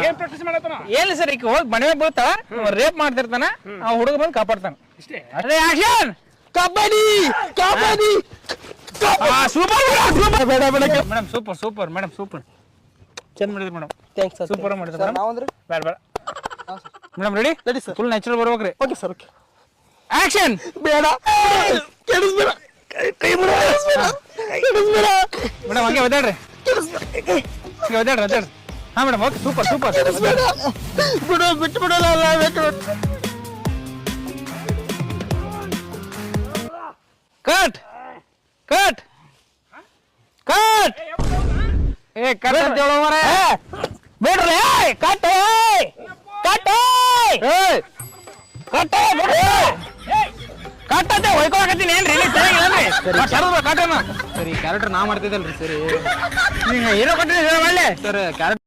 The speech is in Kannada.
ಏನ್ ಪ್ರಾಕ್ಟೀಸ್ ಮಾಡತ್ತಾನ? ಏನಿಲ್ಲ ಸರ್, ಈಗ ಹೋಗಿ ಮನೆ ಬೀಳ್ತಾವ, ರೇಪ್ ಮಾಡ್ತಿರ್ತಾನ, ಆ ಹುಡುಗ ಬಂದು ಕಾಪಾಡ್ತಾನ. ಇಷ್ಟೇ. ಅದೇ ಆಕ್ಷನ್. ಕಬಡ್ಡಿ ಕಬಡ್ಡಿ ಸೂಪರ್ ಬೇಡ ಬೇಡ madam, super super madam, super ಚಂದ ಮಾಡಿದ್ರಿ ಮೇಡಮ್. Thanks sir. ಸೂಪರ್ ಮಾಡಿದ್ರಿ ಮೇಡಮ್. ನಾವಂದ್ರೆ ಬೇಡ ಬೇಡ madam, ready ready sir. Full natural ಬರ್ಬೇಕ್ರಿ. Okay sir, okay. ಆಕ್ಷನ್. ಬೇಡ ಕೆಡಿಸ್ಬೇಡ, ಕೈ ಬಿಡ ಕೆಡಿಸ್ಬೇಡ ಮೇಡಮ್, ಹಂಗೆ ಒದ್ದಾಡ್ರಿ, ಹಂಗೆ ಒದ್ದಾಡ್ರಿ. ಹಾ ಮೇಡಮ್, ಓಕೆ, ಸೂಪರ್ ಸೂಪರ್. ಬಿಡು, ಬಿಟ್ಟು ಬಿಡಲ್ಲ. Cut cut cut. ಏ ಕಟ್ ಅಂತ ಹೇಳೋ ಮಾರ, ಬಿಡ್ರಿ. ಕಟ್ ಕಟ್ ಕಟ್ ಕಟ್ ಅಂತ ಹೊಯ್ಕೊಳಕತ್ತೀನಿ. ಏನ್ರಿ ಕಟ್ಟನ? ಸರಿ, ಕ್ಯಾರೆಕ್ಟರ್ ನಾ ಮಾಡ್ತಿದ್ದಲ್ರಿ. ಸರಿ, ಹಿಂಗ ಹೀರೋ ಕಟ್ಟಿದ್ರೆ ಒಳ್ಳೆ ಸರ್ ಕ್ಯಾರೆಕ್ಟರ್